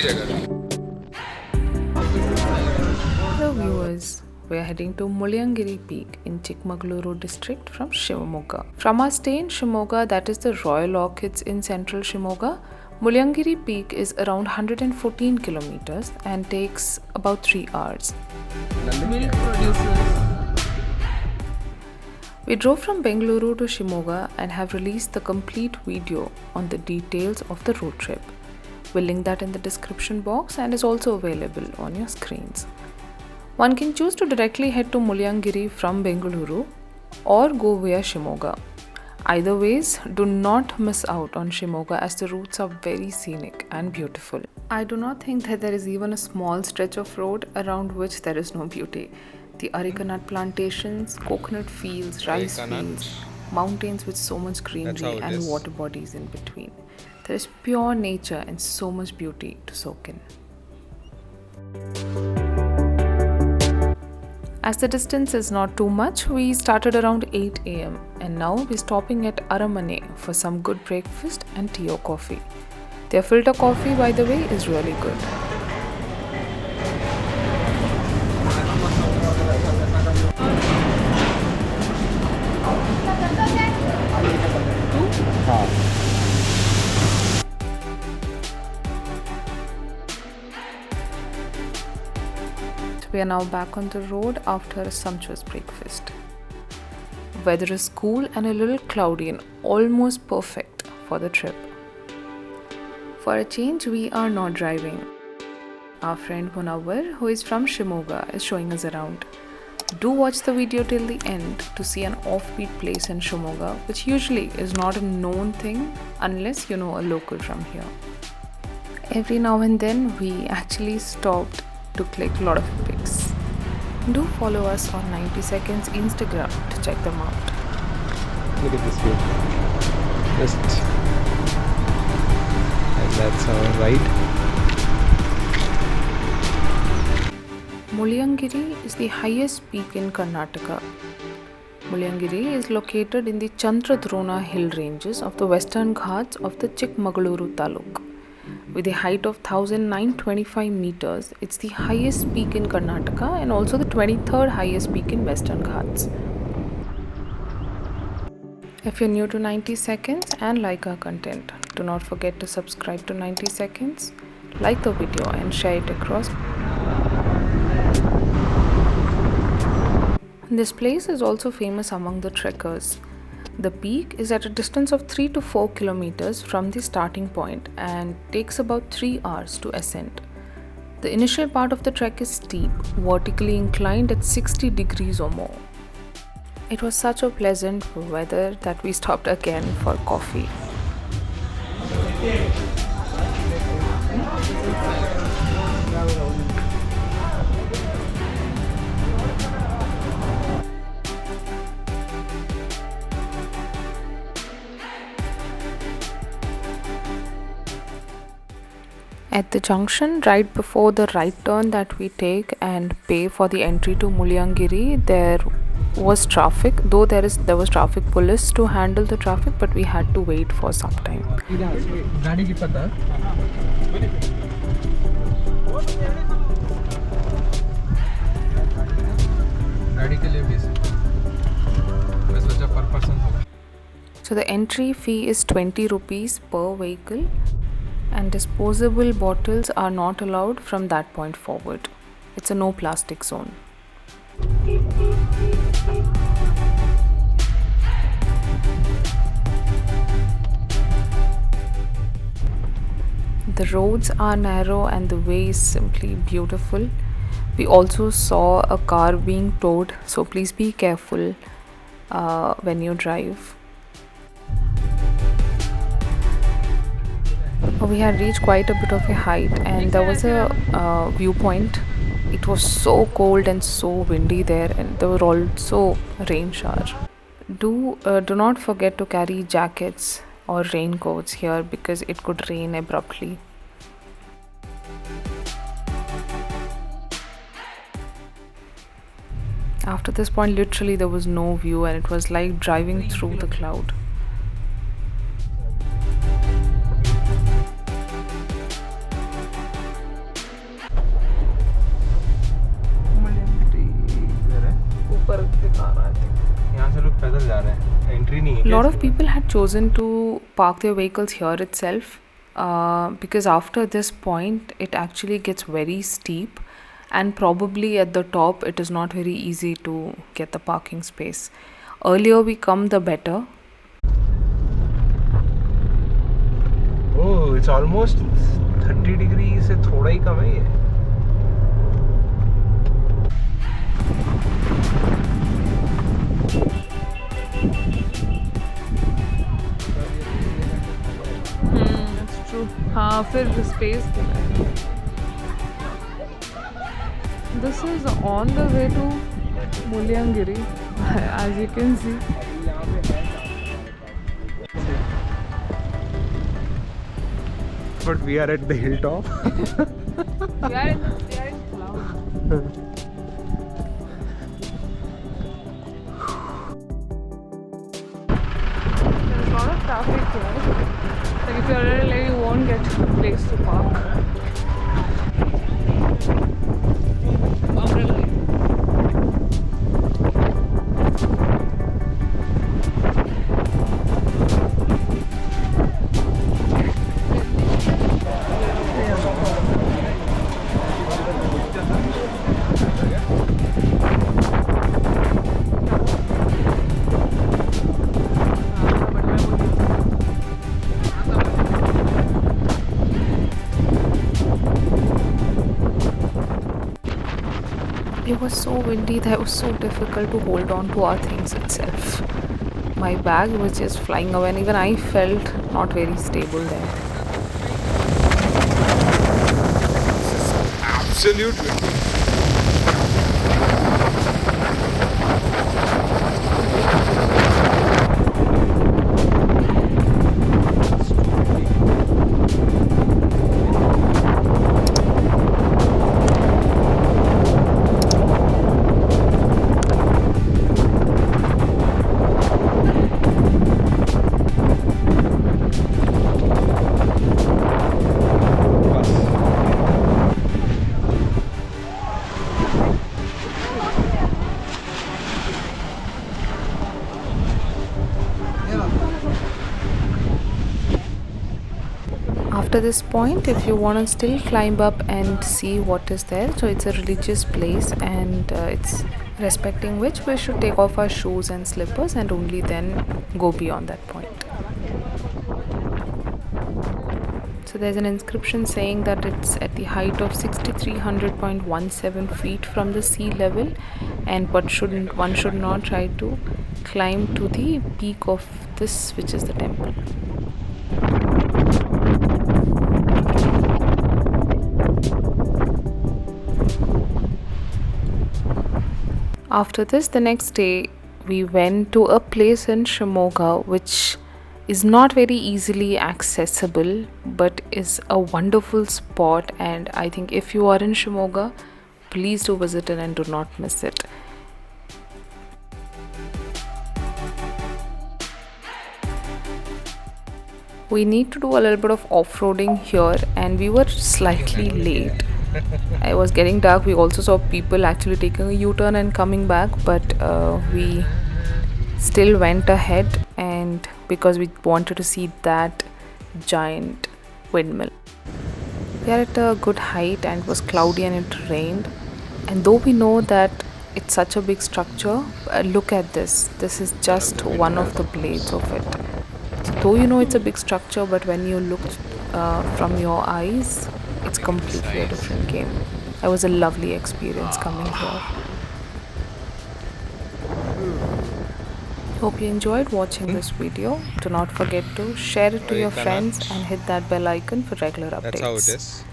Hello viewers, we are heading to Mullayangiri Peak in Chikmagaluru district from Shivamogga. From our stay in Shimoga, that is the Royal Orchids in central Shimoga, Mullayangiri Peak is around 114 kilometers and takes about 3 hours. Milk producers. We drove from Bangalore to Shimoga and have released the complete video on the details of the road trip. We'll link that in the description box and is also available on your screens. One can choose to directly head to Mullayangiri from Bangalore or go via Shimoga. Either ways, do not miss out on Shimoga as the routes are very scenic and beautiful. I do not think that there is even a small stretch of road around which there is no beauty. The areca nut plantations, coconut fields, rice fields, mountains with so much greenery and water bodies in between. There is pure nature and so much beauty to soak in. As the distance is not too much, we started around 8 am and now we're stopping at Aramane for some good breakfast and tea or coffee. Their filter coffee, by the way, is really good. We are now back on the road after a sumptuous breakfast. Weather is cool and a little cloudy and almost perfect for the trip. For a change, we are not driving. Our friend Munawar, who is from Shimoga, is showing us around. Do watch the video till the end to see an offbeat place in Shimoga, which usually is not a known thing unless you know a local from here. Every now and then, we actually stopped to click a lot of pics. Do follow us on 90 Seconds Instagram to check them out. Look at this view. Just and that's our ride. Mullayangiri is the highest peak in Karnataka. Mullayangiri is located in the Chandradrona hill ranges of the western Ghats of the Chikmagalur taluk. With a height of 1925 meters, it's the highest peak in Karnataka and also the 23rd highest peak in Western Ghats. If you're new to 90 Seconds and like our content, do not forget to subscribe to 90 Seconds, like the video and share it across. This place is also famous among the trekkers. The peak is at a distance of 3 to 4 kilometers from the starting point and takes about 3 hours to ascend. The initial part of the trek is steep, vertically inclined at 60 degrees or more. It was such a pleasant weather that we stopped again for coffee. At the junction, right before the right turn that we take and pay for the entry to Mullayangiri, there was traffic, though there was traffic police to handle the traffic, but we had to wait for some time. So the entry fee is 20 rupees per vehicle and disposable bottles are not allowed from that point forward. It's a no plastic zone. The roads are narrow and the way is simply beautiful. We also saw a car being towed, so please be careful when you drive. We had reached quite a bit of a height and there was a viewpoint. It was so cold and so windy there, and there were also rain showers. Do not forget to carry jackets or raincoats here because it could rain abruptly. After this point, literally there was no view and it was like driving through the cloud. lot of people had chosen to park their vehicles here itself because after this point it actually gets very steep, and probably at the top it is not very easy to get the parking space. Earlier we come, the better. Oh, it's almost 30 degrees से थोड़ा ही कम है ये. That's true. हाँ फिर space. This is on the way to Mullayangiri, as you can see. But we are at the hilltop. We are in cloud. There's a lot of traffic here. Like if you're a little late, you won't get a place to park. It was so windy that it was so difficult to hold on to our things itself. My bag was just flying away, and even I felt not very stable there. Absolutely. After this point, if you want to still climb up and see what is there, so it's a religious place, and it's respecting which we should take off our shoes and slippers and only then go beyond that point. So there's an inscription saying that it's at the height of 6300.17 feet from the sea level, and one should not try to climb to the peak of this, which is the temple. After this, the next day, we went to a place in Shimoga, which is not very easily accessible, but is a wonderful spot. And I think if you are in Shimoga, please do visit it and do not miss it. We need to do a little bit of off-roading here, and we were slightly late. It was getting dark. We also saw people actually taking a U-turn and coming back, but we still went ahead, and because we wanted to see that giant windmill. We are at a good height, and it was cloudy and it rained. And though we know that it's such a big structure, look at this. This is just one of the blades of it. So though you know it's a big structure, but when you look from your eyes, it's completely a different game. It was a lovely experience coming here. Hope you enjoyed watching this video. Do not forget to share it to your friends and hit that bell icon for regular updates. That's how it is.